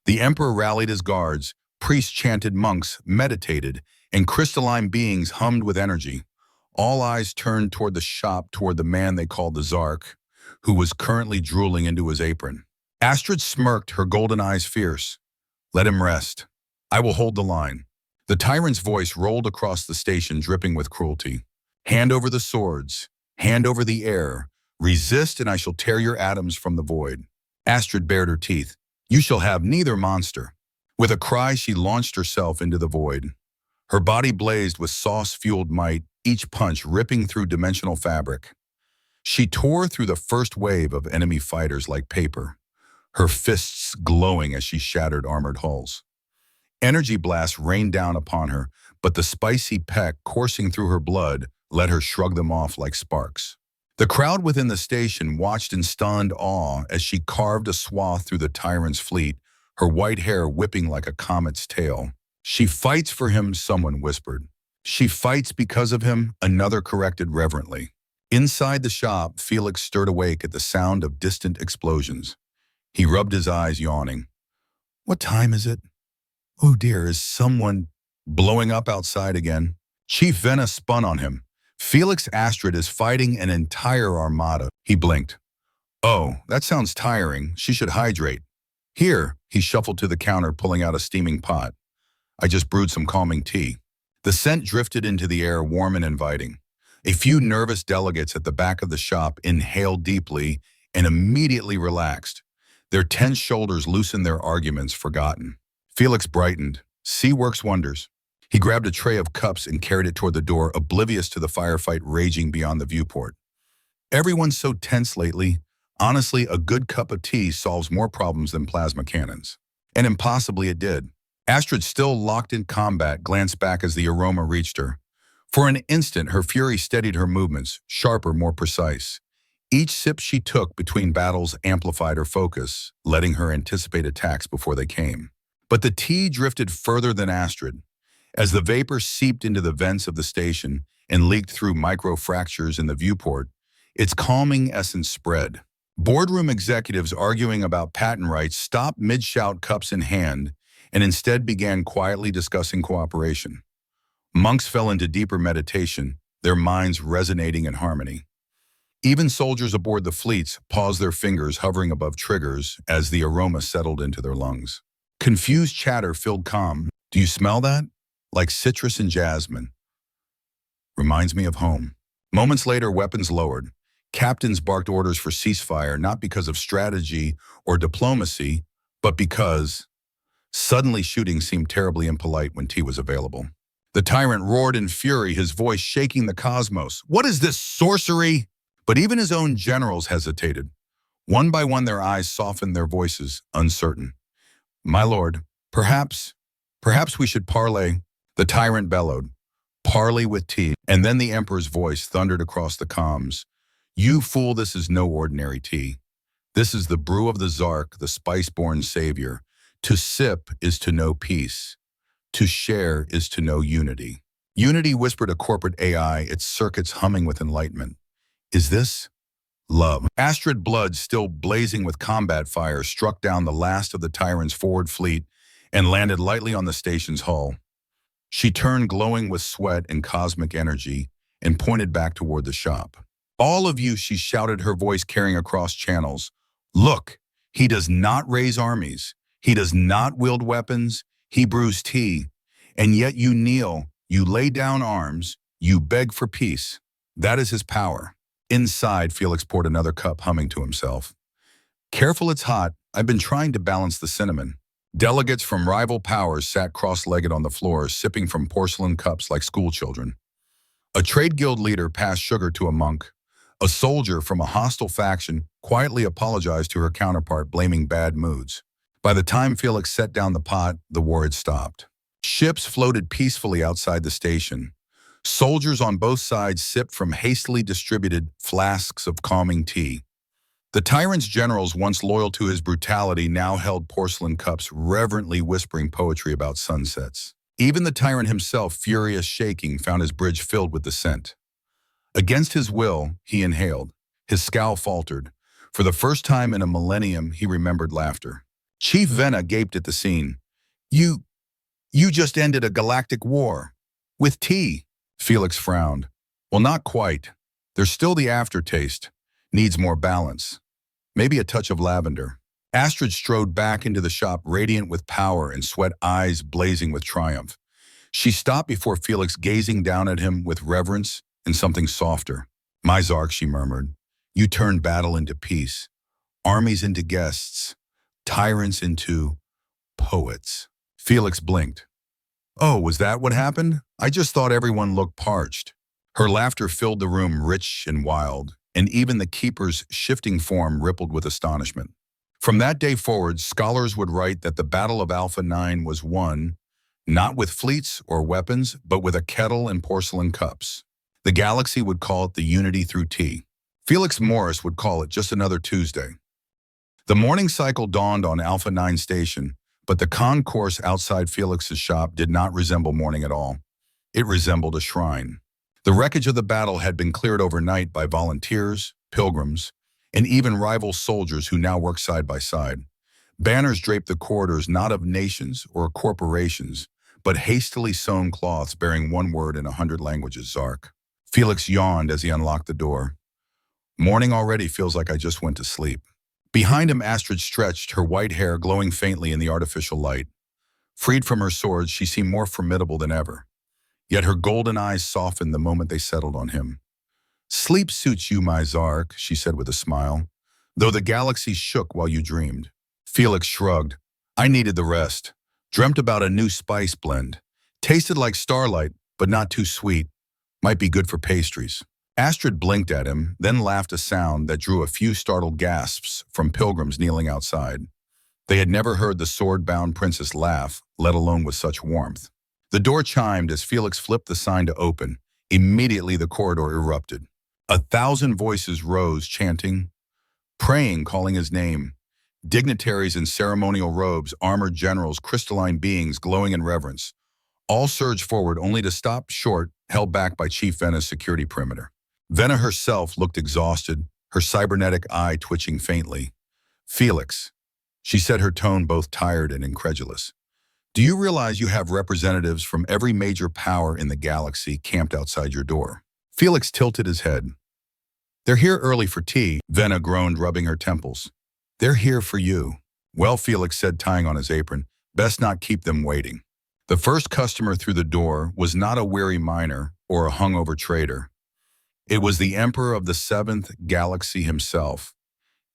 The Emperor rallied his guards, priests chanted, monks meditated, and crystalline beings hummed with energy. All eyes turned toward the shop, toward the man they called the Zark, who was currently drooling into his apron. Astrid smirked, her golden eyes fierce. Let him rest. I will hold the line. The Tyrant's voice rolled across the station, dripping with cruelty. Hand over the swords. Hand over the air. Resist, and I shall tear your atoms from the void. Astrid bared her teeth. You shall have neither, monster. With a cry, she launched herself into the void. Her body blazed with sauce-fueled might, each punch ripping through dimensional fabric. She tore through the first wave of enemy fighters like paper, her fists glowing as she shattered armored hulls. Energy blasts rained down upon her, but the spicy peck coursing through her blood let her shrug them off like sparks. The crowd within the station watched in stunned awe as she carved a swath through the Tyrant's fleet, her white hair whipping like a comet's tail. She fights for him, someone whispered. She fights because of him, another corrected reverently. Inside the shop, Felix stirred awake at the sound of distant explosions. He rubbed his eyes, yawning. What time is it? Oh dear, is someone blowing up outside again? Chief Venna spun on him. Felix Astrid is fighting an entire armada. He blinked. Oh, that sounds tiring. She should hydrate. Here, he shuffled to the counter, pulling out a steaming pot. I just brewed some calming tea. The scent drifted into the air, warm and inviting. A few nervous delegates at the back of the shop inhaled deeply and immediately relaxed. Their tense shoulders loosened, their arguments forgotten. Felix brightened. See works wonders. He grabbed a tray of cups and carried it toward the door, oblivious to the firefight raging beyond the viewport. Everyone's so tense lately. Honestly, a good cup of tea solves more problems than plasma cannons. And impossibly it did. Astrid, still locked in combat, glanced back as the aroma reached her. For an instant, her fury steadied her movements, sharper, more precise. Each sip she took between battles amplified her focus, letting her anticipate attacks before they came. But the tea drifted further than Astrid. As the vapor seeped into the vents of the station and leaked through micro-fractures in the viewport, its calming essence spread. Boardroom executives arguing about patent rights stopped mid-shout, cups in hand, and instead began quietly discussing cooperation. Monks fell into deeper meditation, their minds resonating in harmony. Even soldiers aboard the fleets paused, their fingers hovering above triggers as the aroma settled into their lungs. Confused chatter filled calm. Do you smell that? Like citrus and jasmine. Reminds me of home. Moments later, weapons lowered. Captains barked orders for ceasefire, not because of strategy or diplomacy, but because suddenly shooting seemed terribly impolite when tea was available. The Tyrant roared in fury, his voice shaking the cosmos. What is this sorcery? But even his own generals hesitated. One by one, their eyes softened, their voices uncertain. My lord, perhaps we should parley. The Tyrant bellowed. Parley with tea. And then the Emperor's voice thundered across the comms. You fool, this is no ordinary tea. This is the brew of the Zark, the spice-born savior. To sip is to know peace. To share is to know unity. Unity, whispered a corporate AI, its circuits humming with enlightenment. Is this love? Astrid, blood still blazing with combat fire, struck down the last of the Tyrant's forward fleet and landed lightly on the station's hull. She turned, glowing with sweat and cosmic energy, and pointed back toward the shop. All of you, she shouted, her voice carrying across channels. Look, he does not raise armies. He does not wield weapons. He brews tea. And yet you kneel, you lay down arms, you beg for peace. That is his power. Inside, Felix poured another cup, humming to himself. Careful, it's hot. I've been trying to balance the cinnamon. Delegates from rival powers sat cross-legged on the floor, sipping from porcelain cups like schoolchildren. A trade guild leader passed sugar to a monk. A soldier from a hostile faction quietly apologized to her counterpart, blaming bad moods. By the time Felix set down the pot, the war had stopped. Ships floated peacefully outside the station. Soldiers on both sides sipped from hastily distributed flasks of calming tea. The Tyrant's generals, once loyal to his brutality, now held porcelain cups, reverently whispering poetry about sunsets. Even the Tyrant himself, furious, shaking, found his bridge filled with the scent. Against his will, he inhaled. His scowl faltered. For the first time in a millennium, he remembered laughter. Chief Venna gaped at the scene. You just ended a galactic war. With tea. Felix frowned. Well, not quite. There's still the aftertaste. Needs more balance. Maybe a touch of lavender. Astrid strode back into the shop, radiant with power and sweat, eyes blazing with triumph. She stopped before Felix, gazing down at him with reverence and something softer. My Zark, she murmured, you turned battle into peace, armies into guests, tyrants into poets. Felix blinked. Oh, was that what happened? I just thought everyone looked parched. Her laughter filled the room, rich and wild, and even the keeper's shifting form rippled with astonishment. From that day forward, scholars would write that the Battle of Alpha 9 was won, not with fleets or weapons, but with a kettle and porcelain cups. The galaxy would call it the unity through tea. Felix Morris would call it just another Tuesday. The morning cycle dawned on Alpha 9 station, but the concourse outside Felix's shop did not resemble morning at all. It resembled a shrine. The wreckage of the battle had been cleared overnight by volunteers, pilgrims, and even rival soldiers who now worked side by side. Banners draped the corridors, not of nations or corporations, but hastily sewn cloths bearing one word in 100 languages, Zark. Felix yawned as he unlocked the door. Morning already feels like I just went to sleep. Behind him, Astrid stretched, her white hair glowing faintly in the artificial light. Freed from her swords, she seemed more formidable than ever. Yet her golden eyes softened the moment they settled on him. Sleep suits you, my Zark, she said with a smile, though the galaxy shook while you dreamed. Felix shrugged. I needed the rest. Dreamt about a new spice blend. Tasted like starlight, but not too sweet. Might be good for pastries. Astrid blinked at him, then laughed a sound that drew a few startled gasps from pilgrims kneeling outside. They had never heard the sword-bound princess laugh, let alone with such warmth. The door chimed as Felix flipped the sign to open. Immediately the corridor erupted. 1,000 voices rose, chanting, praying, calling his name. Dignitaries in ceremonial robes, armored generals, crystalline beings glowing in reverence. All surged forward only to stop short, held back by Chief Vena's security perimeter. Vena herself looked exhausted, her cybernetic eye twitching faintly. Felix, she said, her tone both tired and incredulous. Do you realize you have representatives from every major power in the galaxy camped outside your door? Felix tilted his head. They're here early for tea, Vena groaned, rubbing her temples. They're here for you. Well, Felix said, tying on his apron, best not keep them waiting. The first customer through the door was not a weary miner or a hungover trader. It was the Emperor of the 7th Galaxy himself,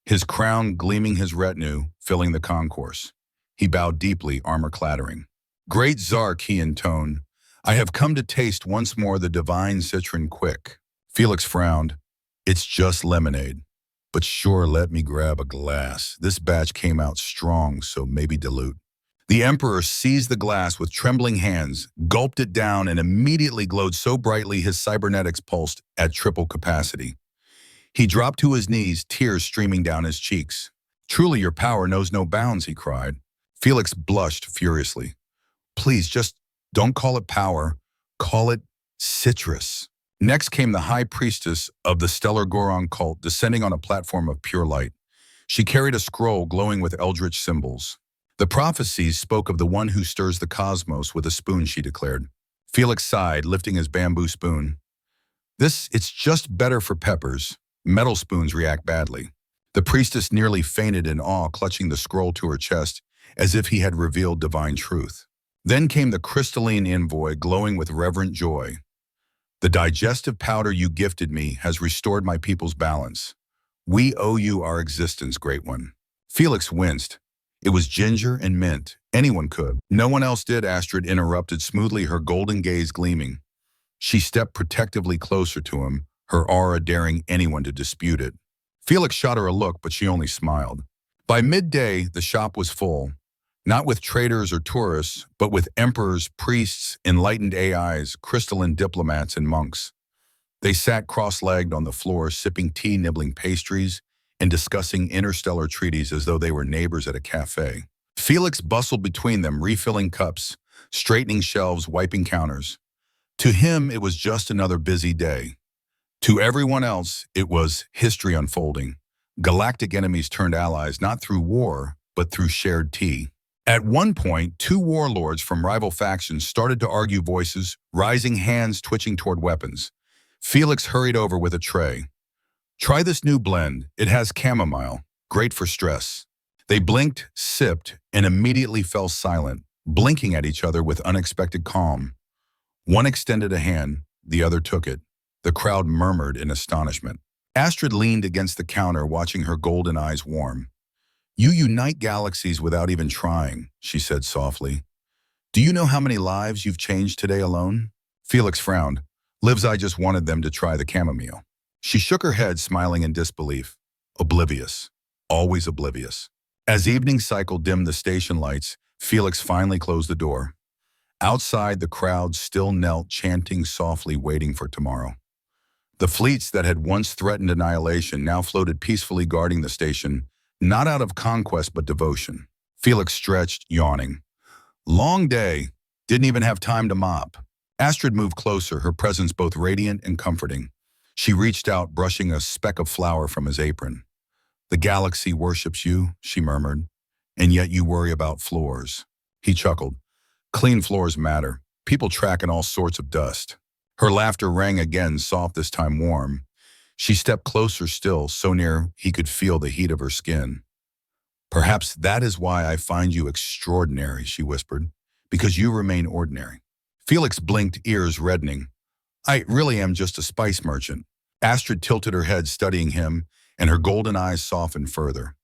his crown gleaming, his retinue filling the concourse. He bowed deeply, armor clattering. Great Zark, he intoned, I have come to taste once more the divine citron quick. Felix frowned. It's just lemonade. But sure, let me grab a glass. This batch came out strong, so maybe dilute. The Emperor seized the glass with trembling hands, gulped it down, and immediately glowed so brightly his cybernetics pulsed at triple capacity. He dropped to his knees, tears streaming down his cheeks. Truly, your power knows no bounds, he cried. Felix blushed furiously. Please, just don't call it power. Call it citrus. Next came the high priestess of the Stellar Goron cult, descending on a platform of pure light. She carried a scroll glowing with eldritch symbols. The prophecies spoke of the one who stirs the cosmos with a spoon, she declared. Felix sighed, lifting his bamboo spoon. It's just better for peppers. Metal spoons react badly. The priestess nearly fainted in awe, clutching the scroll to her chest, as if he had revealed divine truth. Then came the crystalline envoy, glowing with reverent joy. The digestive powder you gifted me has restored my people's balance. We owe you our existence, Great One. Felix winced. It was ginger and mint. Anyone could. No one else did, Astrid interrupted smoothly, her golden gaze gleaming. She stepped protectively closer to him, her aura daring anyone to dispute it. Felix shot her a look, but she only smiled. By midday, the shop was full. Not with traders or tourists, but with emperors, priests, enlightened AIs, crystalline diplomats, and monks. They sat cross-legged on the floor, sipping tea, nibbling pastries, and discussing interstellar treaties as though they were neighbors at a cafe. Felix bustled between them, refilling cups, straightening shelves, wiping counters. To him, it was just another busy day. To everyone else, it was history unfolding. Galactic enemies turned allies, not through war, but through shared tea. At one point, 2 warlords from rival factions started to argue, voices, rising, hands twitching toward weapons. Felix hurried over with a tray. Try this new blend. It has chamomile. Great for stress. They blinked, sipped, and immediately fell silent, blinking at each other with unexpected calm. One extended a hand, the other took it. The crowd murmured in astonishment. Astrid leaned against the counter, watching her golden eyes warm. You unite galaxies without even trying, she said softly. Do you know how many lives you've changed today alone? Felix frowned. Lives I just wanted them to try the chamomile. She shook her head, smiling in disbelief. Oblivious. Always oblivious. As evening cycle dimmed the station lights, Felix finally closed the door. Outside, the crowd still knelt, chanting softly, waiting for tomorrow. The fleets that had once threatened annihilation now floated peacefully, guarding the station, not out of conquest but devotion. Felix stretched, yawning. Long day. Didn't even have time to mop. Astrid moved closer, her presence both radiant and comforting. She reached out, brushing a speck of flour from his apron. The galaxy worships you, she murmured, and yet you worry about floors. He chuckled. Clean floors matter. People track in all sorts of dust. Her laughter rang again, soft this time warm. She stepped closer still, so near he could feel the heat of her skin. Perhaps that is why I find you extraordinary, she whispered, because you remain ordinary. Felix blinked, ears reddening. I really am just a spice merchant. Astrid tilted her head, studying him, and her golden eyes softened further.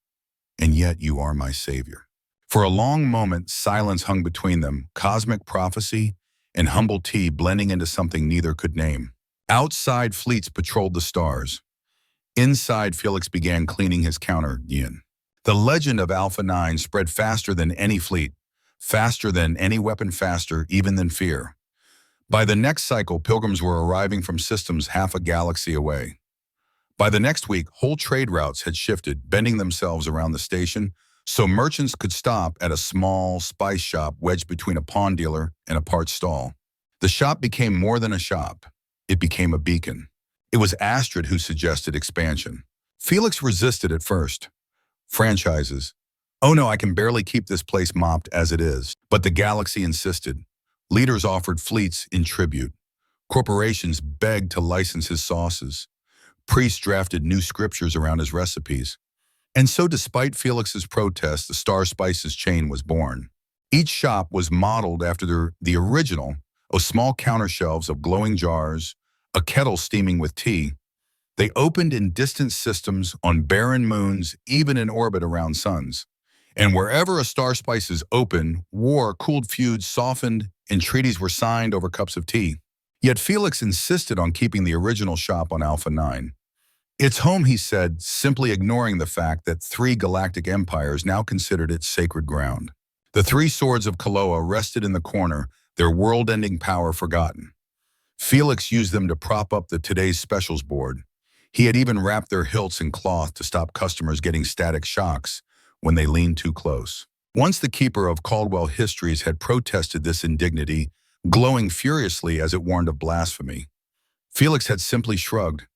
And yet you are my savior. For a long moment, silence hung between them, cosmic prophecy and humble tea blending into something neither could name. Outside, fleets patrolled the stars. Inside, Felix began cleaning his counter, Yin. The legend of Alpha 9 spread faster than any fleet, faster than any weapon, faster even than fear. By the next cycle, pilgrims were arriving from systems half a galaxy away. By the next week, whole trade routes had shifted, bending themselves around the station, so merchants could stop at a small spice shop wedged between a pawn dealer and a parts stall. The shop became more than a shop. It became a beacon. It was Astrid who suggested expansion. Felix resisted at first. Franchises. Oh no, I can barely keep this place mopped as it is. But the galaxy insisted. Leaders offered fleets in tribute. Corporations begged to license his sauces. Priests drafted new scriptures around his recipes. And so despite Felix's protest, the Star Spices chain was born. Each shop was modeled after the original, small counter shelves of glowing jars, a kettle steaming with tea. They opened in distant systems, on barren moons, even in orbit around suns. And wherever a Star Spices opened, war, cooled feuds softened, and treaties were signed over cups of tea. Yet Felix insisted on keeping the original shop on Alpha 9. It's home, he said, simply ignoring the fact that 3 galactic empires now considered it sacred ground. The 3 swords of Kaloa rested in the corner, their world-ending power forgotten. Felix used them to prop up the Today's Specials board. He had even wrapped their hilts in cloth to stop customers getting static shocks when they leaned too close. Once the keeper of Caldwell Histories had protested this indignity, glowing furiously as it warned of blasphemy. Felix had simply shrugged.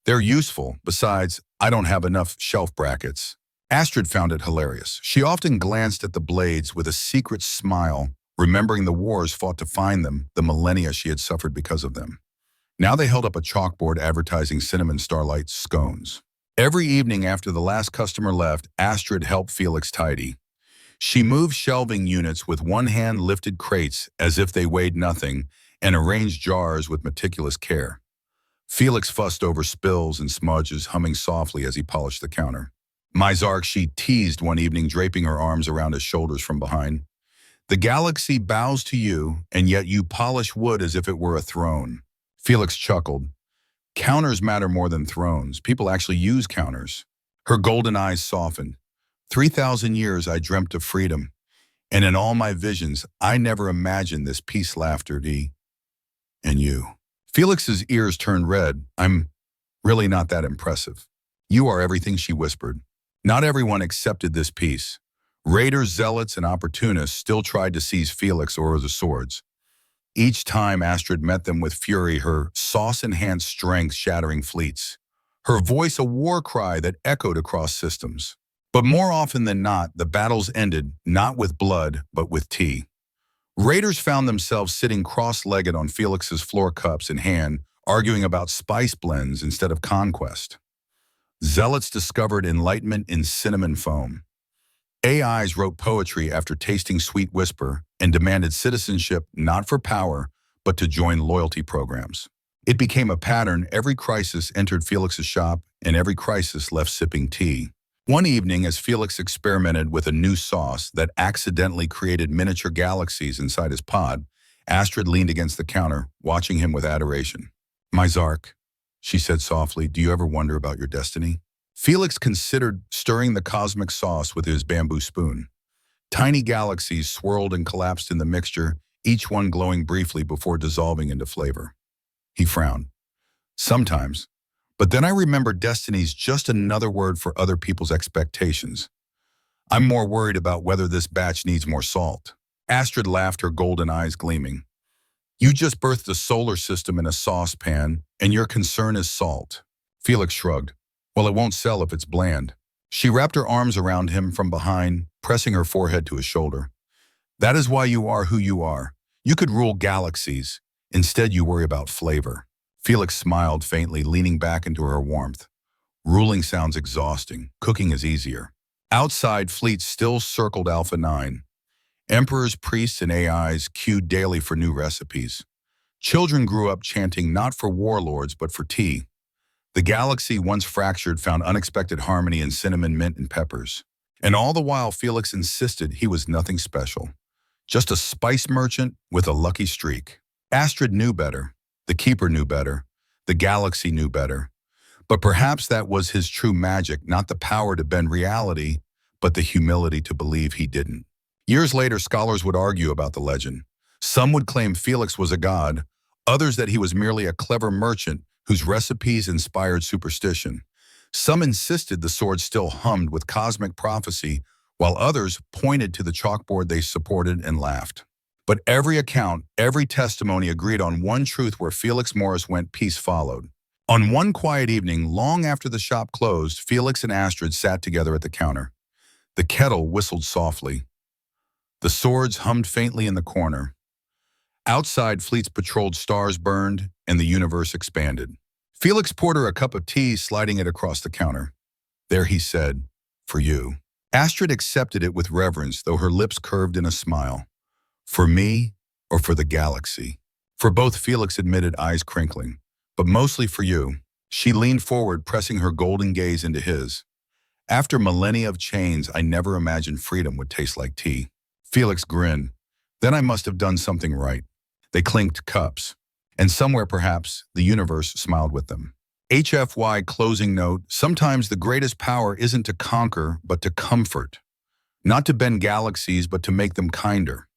They're useful. Besides, I don't have enough shelf brackets. Astrid found it hilarious. She often glanced at the blades with a secret smile, remembering the wars fought to find them, the millennia she had suffered because of them. Now they held up a chalkboard advertising cinnamon starlight scones. Every evening after the last customer left, Astrid helped Felix tidy. She moved shelving units with one hand, lifted crates as if they weighed nothing, and arranged jars with meticulous care. Felix fussed over spills and smudges, humming softly as he polished the counter. My Zark, she teased one evening, draping her arms around his shoulders from behind. The galaxy bows to you, and yet you polish wood as if it were a throne. Felix chuckled. Counters matter more than thrones. People actually use counters. Her golden eyes softened. 3,000 years I dreamt of freedom, and in all my visions, I never imagined this peace, laughter, and you. Felix's ears turned red. I'm really not that impressive. You are everything, she whispered. Not everyone accepted this peace. Raiders, zealots, and opportunists still tried to seize Felix or the swords. Each time Astrid met them with fury, her sauce-enhanced strength shattering fleets. Her voice a war cry that echoed across systems. But more often than not, the battles ended not with blood, but with tea. Raiders found themselves sitting cross-legged on Felix's floor, cups in hand, arguing about spice blends instead of conquest. Zealots discovered enlightenment in cinnamon foam. AIs wrote poetry after tasting sweet whisper and demanded citizenship not for power, but to join loyalty programs. It became a pattern. Every crisis entered Felix's shop, and every crisis left sipping tea. One evening, as Felix experimented with a new sauce that accidentally created miniature galaxies inside his pod, Astrid leaned against the counter, watching him with adoration. My Zark, she said softly, do you ever wonder about your destiny? Felix considered stirring the cosmic sauce with his bamboo spoon. Tiny galaxies swirled and collapsed in the mixture, each one glowing briefly before dissolving into flavor. He frowned. Sometimes. But then I remember destiny's just another word for other people's expectations. I'm more worried about whether this batch needs more salt. Astrid laughed, her golden eyes gleaming. You just birthed a solar system in a saucepan, and your concern is salt. Felix shrugged. Well, it won't sell if it's bland. She wrapped her arms around him from behind, pressing her forehead to his shoulder. That is why you are who you are. You could rule galaxies. Instead, you worry about flavor. Felix smiled faintly, leaning back into her warmth. Ruling sounds exhausting. Cooking is easier. Outside, fleets still circled Alpha 9. Emperors, priests, and AIs queued daily for new recipes. Children grew up chanting not for warlords, but for tea. The galaxy, once fractured, found unexpected harmony in cinnamon, mint, and peppers. And all the while, Felix insisted he was nothing special. Just a spice merchant with a lucky streak. Astrid knew better. The Keeper knew better. The galaxy knew better. But perhaps that was his true magic, not the power to bend reality, but the humility to believe he didn't. Years later, scholars would argue about the legend. Some would claim Felix was a god, others that he was merely a clever merchant whose recipes inspired superstition. Some insisted the sword still hummed with cosmic prophecy, while others pointed to the chalkboard they supported and laughed. But every account, every testimony agreed on one truth: where Felix Morris went, peace followed. On one quiet evening, long after the shop closed, Felix and Astrid sat together at the counter. The kettle whistled softly. The swords hummed faintly in the corner. Outside, fleets patrolled, stars burned, and the universe expanded. Felix poured her a cup of tea, sliding it across the counter. There, he said, for you. Astrid accepted it with reverence, though her lips curved in a smile. For me, or for the galaxy? For both, Felix admitted, eyes crinkling. But mostly for you. She leaned forward, pressing her golden gaze into his. After millennia of chains, I never imagined freedom would taste like tea. Felix grinned. Then I must have done something right. They clinked cups. And somewhere, perhaps, the universe smiled with them. HFY closing note: sometimes the greatest power isn't to conquer, but to comfort. Not to bend galaxies, but to make them kinder.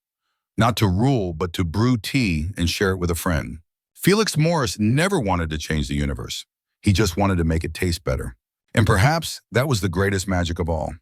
Not to rule, but to brew tea and share it with a friend. Felix Morris never wanted to change the universe. He just wanted to make it taste better. And perhaps that was the greatest magic of all.